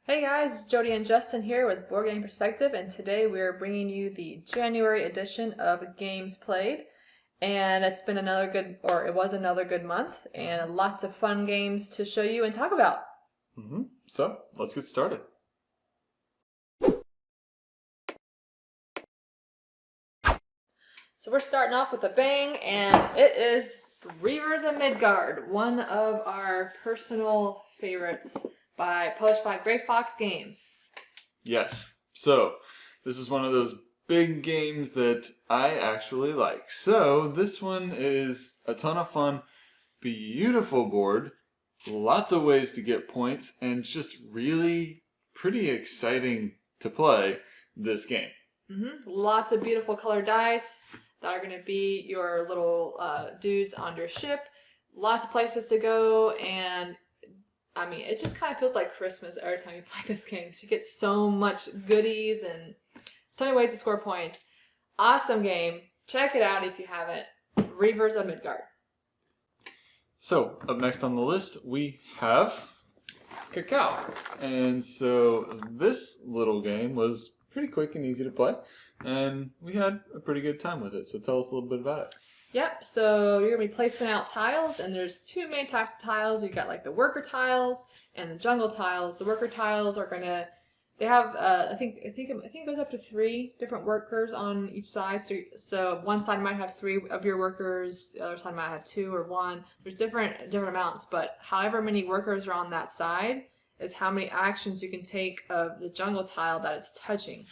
Hey guys, Jody and Justin here with Board Game Perspective, and today we're bringing you the January edition of Games Played. And it's been another good, or it was another good month, and lots of fun games to show you and talk about. So, let's get started. So we're starting off with a bang, and it is Revenants of Midgard, one of our personal favorites, published by Great Fox Games. Yes. So, this is one of those big games that I actually like. So, this one is a ton of fun, beautiful board, lots of ways to get points, and just really pretty exciting to play this game. Lots of beautiful colored dice that are going to be your little dudes on your ship. Lots of places to go, and I mean, it just kind of feels like Christmas every time you play this game. So you get so much goodies and so many ways to score points. Awesome game. Check it out if you haven't. Revenants of Midgard. So, up next on the list, we have Cacao. And so, this little game was pretty quick and easy to play. And we had a pretty good time with it. So, tell us a little bit about it. Yep, so you're going to be placing out tiles, and there's two main types of tiles. You've got like the worker tiles and the jungle tiles. The worker tiles are going to, they have, I think it goes up to 3 different workers on each side. So one side might have 3 of your workers, the other side might have 2 or 1. There's different amounts, but however many workers are on that side is how many actions you can take of the jungle tile that it's touching.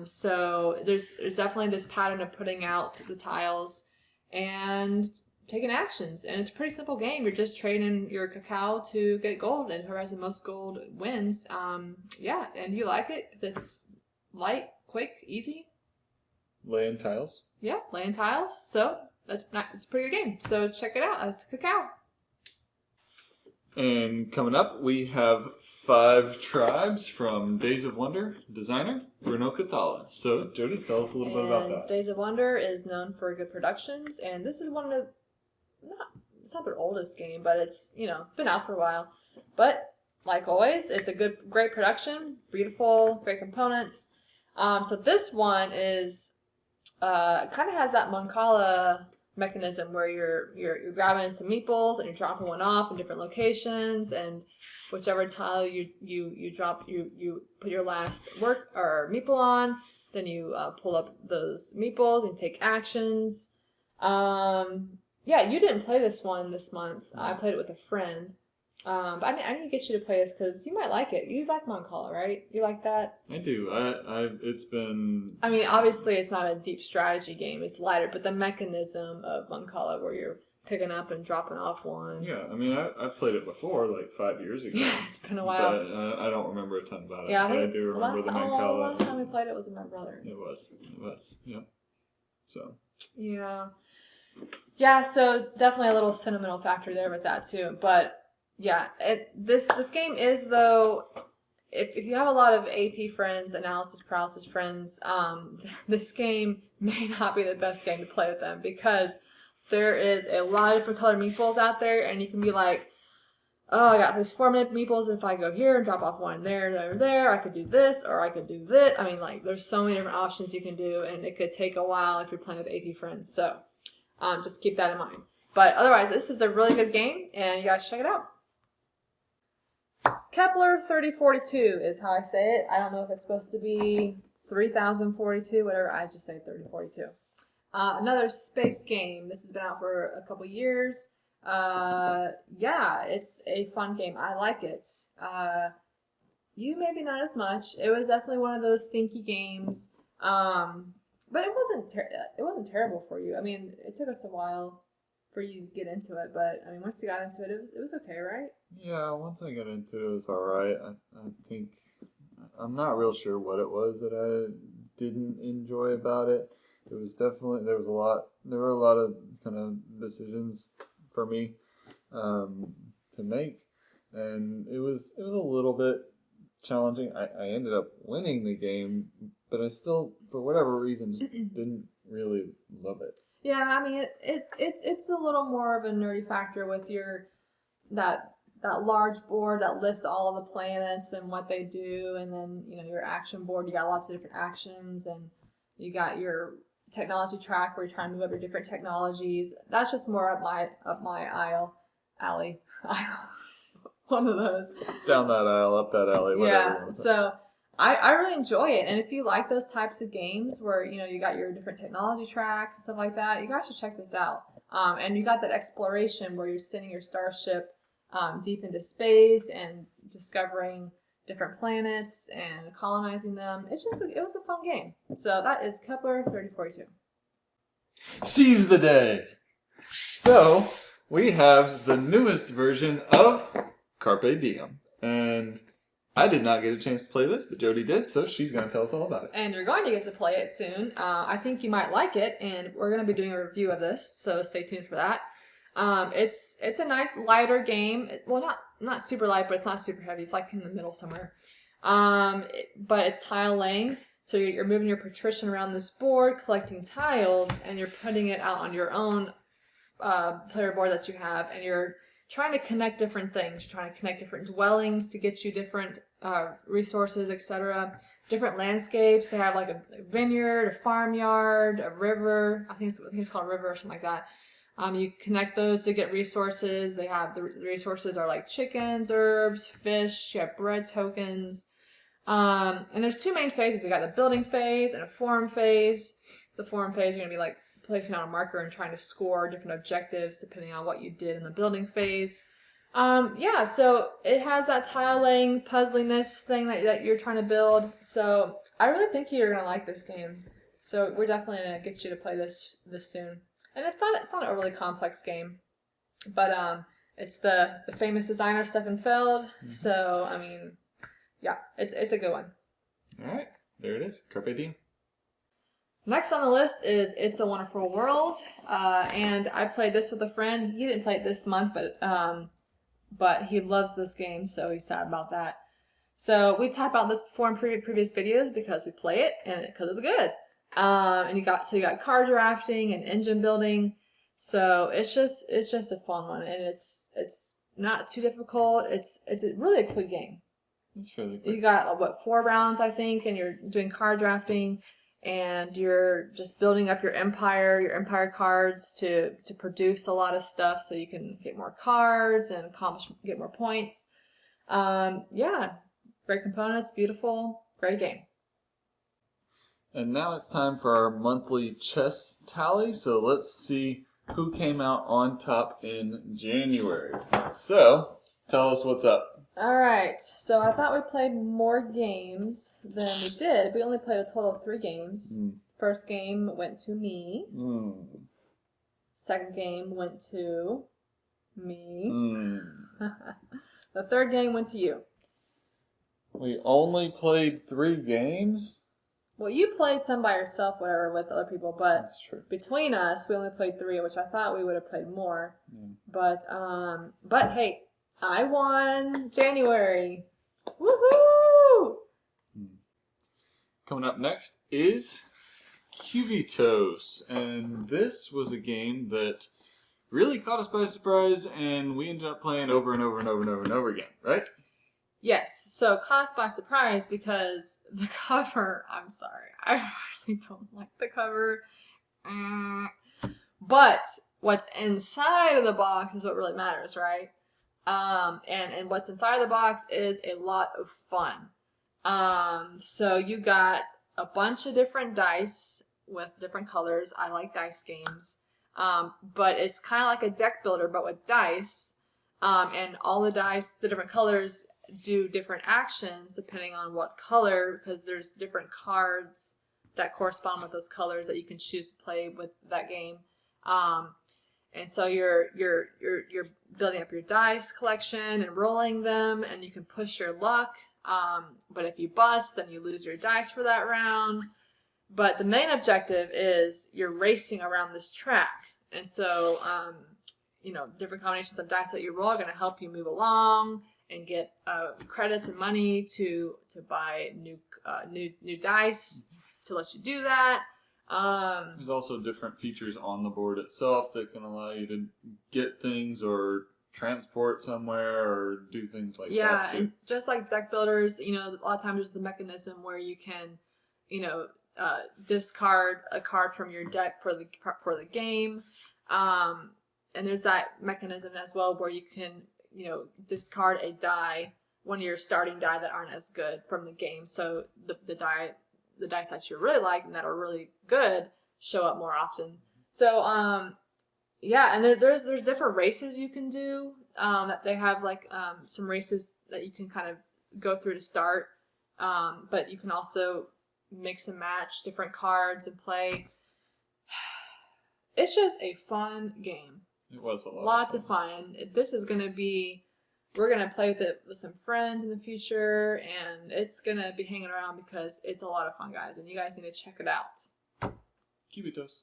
So there's definitely this pattern of putting out the tiles and taking actions, and it's a pretty simple game. You're just trading your cacao to get gold, and whoever has the most gold wins. Yeah, and you like it. It's light, quick, easy. Laying tiles. Yeah, laying tiles. So it's a pretty good game. So check it out. That's Cacao. And coming up, we have 5 tribes from Days of Wonder, designer Bruno Cathala. So, Jody, tell us a little bit about that. Days of Wonder is known for good productions, and this is one of it's not their oldest game, but it's, been out for a while. But, like always, it's a great production, beautiful, great components. So this one is, kind of has that Mancala mechanism where you're grabbing some meeples and you're dropping one off in different locations, and whichever tile you drop, you put your last work or meeple on, then you pull up those meeples and take actions. Yeah, you didn't play this one this month. I played it with a friend. But I need to get you to play this because you might like it. You like Mancala, right? You like that? I do. It's been... I mean, obviously it's not a deep strategy game. It's lighter, but the mechanism of Mancala where you're picking up and dropping off one. Yeah, I mean, I played it before, like 5 years ago. Yeah, it's been a while. But I don't remember a ton about it. Yeah, but I do remember the Mancala. Last time we played it was with my brother. It was, yeah. So... Yeah. Yeah, so definitely a little sentimental factor there with that too, but... Yeah, this game is, though, if you have a lot of AP friends, analysis paralysis friends, this game may not be the best game to play with them because there is a lot of different colored meeples out there, and you can be like, oh, I got these 4 meeples. If I go here and drop off one there, I could do this, or I could do this. I mean, like, there's so many different options you can do, and it could take a while if you're playing with AP friends, so just keep that in mind. But otherwise, this is a really good game, and you guys check it out. Kepler 3042 is how I say it. I don't know if it's supposed to be 3042, whatever. I just say 3042. Another space game. This has been out for a couple years. Yeah, it's a fun game. I like it. You maybe not as much. It was definitely one of those thinky games. But it wasn't terrible for you. I mean, it took us a while for you to get into it, but I mean, once you got into it, it was okay, right? Yeah, once I got into it, it was alright. I think, I'm not real sure what it was that I didn't enjoy about it. It was definitely, there were a lot of kind of decisions for me to make, and it was a little bit challenging. I ended up winning the game, but I still, for whatever reason, just didn't really love it. Yeah, I mean, it's a little more of a nerdy factor with that that large board that lists all of the planets and what they do, and then your action board. You got lots of different actions, and you got your technology track where you're trying to move up your different technologies. That's just more up my alley. One of those. Down that aisle, up that alley, whatever. Yeah. So I really enjoy it, and if you like those types of games where you got your different technology tracks and stuff like that, you guys should check this out. And you got that exploration where you're sending your starship deep into space and discovering different planets and colonizing them. It was a fun game. So that is Kepler 3042. Seize the day. So we have the newest version of Carpe Diem, and I did not get a chance to play this, but Jody did, so she's going to tell us all about it. And you're going to get to play it soon. I think you might like it, and we're going to be doing a review of this, so stay tuned for that. It's a nice lighter game. Well, not super light, but it's not super heavy. It's like in the middle somewhere. But it's tile laying, so you're moving your patrician around this board, collecting tiles, and you're putting it out on your own player board that you have, and you're trying to connect different things. You're trying to connect different dwellings to get you different resources, etc. Different landscapes. They have like a vineyard, a farmyard, a river. I think it's called a river or something like that. You connect those to get resources. They have the resources are like chickens, herbs, fish. You have bread tokens. And there's two main phases. You got the building phase and a forum phase. The forum phase, you're gonna be like placing on a marker and trying to score different objectives depending on what you did in the building phase. So it has that tile laying puzzliness thing that you're trying to build. So I really think you're gonna like this game. So we're definitely gonna get you to play this soon. And it's not an overly complex game, but it's the famous designer Stefan Feld. Mm-hmm. So I mean, yeah, it's a good one. All right, there it is, Carpe Diem. Next on the list is It's a Wonderful World, and I played this with a friend. He didn't play it this month, but he loves this game, so he's sad about that. So we've talked about this before in previous videos because we play it and because it's good. And you got card drafting and engine building, so it's just a fun one, and it's not too difficult. It's really a quick game. It's really quick. You got 4 rounds I think, and you're doing card drafting. And you're just building up your empire cards to produce a lot of stuff so you can get more cards and get more points. Great components, beautiful, great game. And now it's time for our monthly chess tally. So let's see who came out on top in January. So tell us what's up. All right, so I thought we played more games than we did. We only played a total of 3 games. First game went to me. Second game went to me. The third game went to you. We only played 3 games? Well, you played some by yourself, whatever, with other people, but that's true. Between us, we only played 3, which I thought we would have played more. But hey, I won January. Woohoo! Coming up next is Cubitos. And this was a game that really caught us by surprise, and we ended up playing over and over and over and over and over again, right? Yes, so caught us by surprise because the cover, I'm sorry, I really don't like the cover. But what's inside of the box is what really matters, right? And what's inside of the box is a lot of fun. So you got a bunch of different dice with different colors. I like dice games. But it's kind of like a deck builder, but with dice. And all the dice, the different colors, do different actions depending on what color, because there's different cards that correspond with those colors that you can choose to play with that game. And so you're building up your dice collection and rolling them, and you can push your luck. But if you bust, then you lose your dice for that round. But the main objective is you're racing around this track. And so, different combinations of dice that you roll are going to help you move along and get credits and money to buy new dice to let you do that. There's also different features on the board itself that can allow you to get things or transport somewhere or do things like that too. Yeah, and just like deck builders, a lot of times there's the mechanism where you can, discard a card from your deck for the game. And there's that mechanism as well where you can, discard a die, one of your starting die that aren't as good from the game. So the dice that you really like and that are really good show up more often. So yeah, and there's different races you can do. That they have like some races that you can kind of go through to start. But you can also mix and match different cards and play. It's just a fun game. It was lots of fun. We're gonna play with it with some friends in the future, and it's gonna be hanging around because it's a lot of fun, guys, and you guys need to check it out. Cubitos.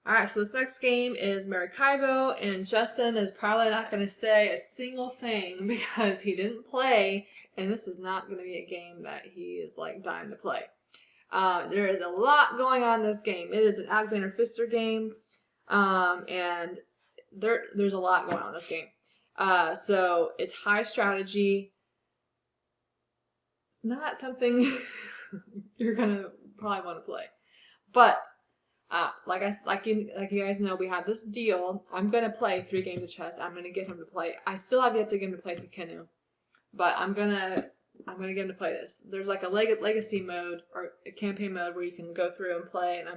Alright, so this next game is Maricaibo, and Justin is probably not going to say a single thing because he didn't play, and this is not going to be a game that he is like dying to play. There is a lot going on in this game. It is an Alexander Pfister game, and there's a lot going on in this game. So it's high strategy. It's not something you're going to probably want to play, but like you guys know, we have this deal. I'm gonna play 3 games of chess. I'm gonna get him to play. I still have yet to get him to play Tuscany, but I'm gonna get him to play this. There's like a legacy mode or a campaign mode where you can go through and play. And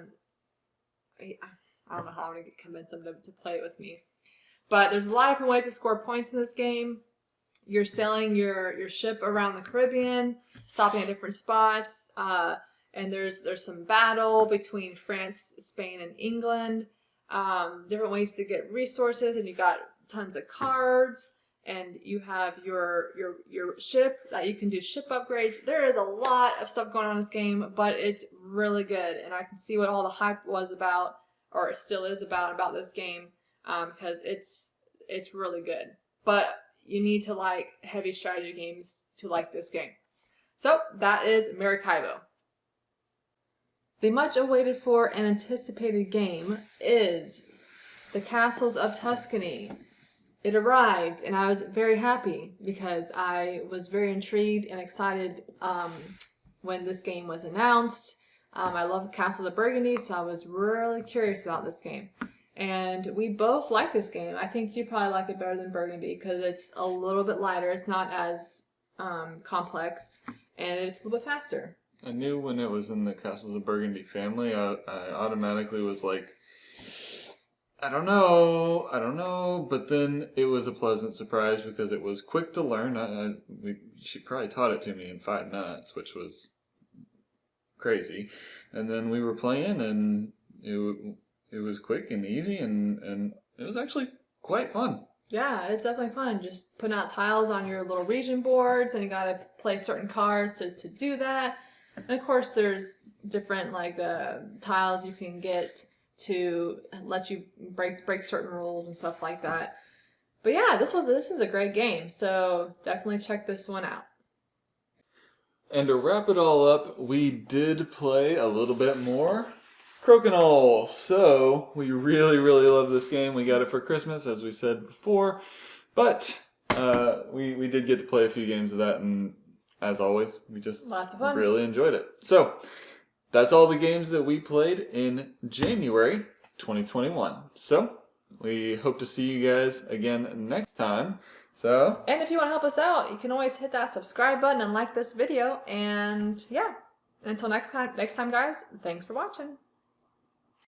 I don't know how I'm gonna convince him to play it with me. But there's a lot of different ways to score points in this game. You're sailing your ship around the Caribbean, stopping at different spots. And there's some battle between France, Spain, and England. Different ways to get resources, and you got tons of cards, and you have your ship that you can do ship upgrades. There is a lot of stuff going on in this game, but it's really good, and I can see what all the hype was about, or it still is about this game, because it's really good. But you need to like heavy strategy games to like this game. So that is Maracaibo. The much awaited for and anticipated game is The Castles of Tuscany. It arrived, and I was very happy because I was very intrigued and excited when this game was announced. I love Castles of Burgundy, so I was really curious about this game. And we both like this game. I think you probably like it better than Burgundy because it's a little bit lighter. It's not as complex, and it's a little bit faster. I knew when it was in the Castles of Burgundy family, I automatically was like, I don't know, but then it was a pleasant surprise because it was quick to learn. She probably taught it to me in 5 minutes, which was crazy. And then we were playing, and it was quick and easy, and it was actually quite fun. Yeah, it's definitely fun. Just putting out tiles on your little region boards, and you got to play certain cards to do that. And of course, there's different tiles you can get to let you break certain rules and stuff like that. But yeah, this is a great game, so definitely check this one out. And to wrap it all up, we did play a little bit more Crokinole. So we really, really love this game. We got it for Christmas, as we said before, but we did get to play a few games of that, and as always, we just lots of fun. Really enjoyed it. So that's all the games that we played in January 2021. So we hope to see you guys again next time. And if you want to help us out, you can always hit that subscribe button and like this video. And yeah, until next time, guys, thanks for watching.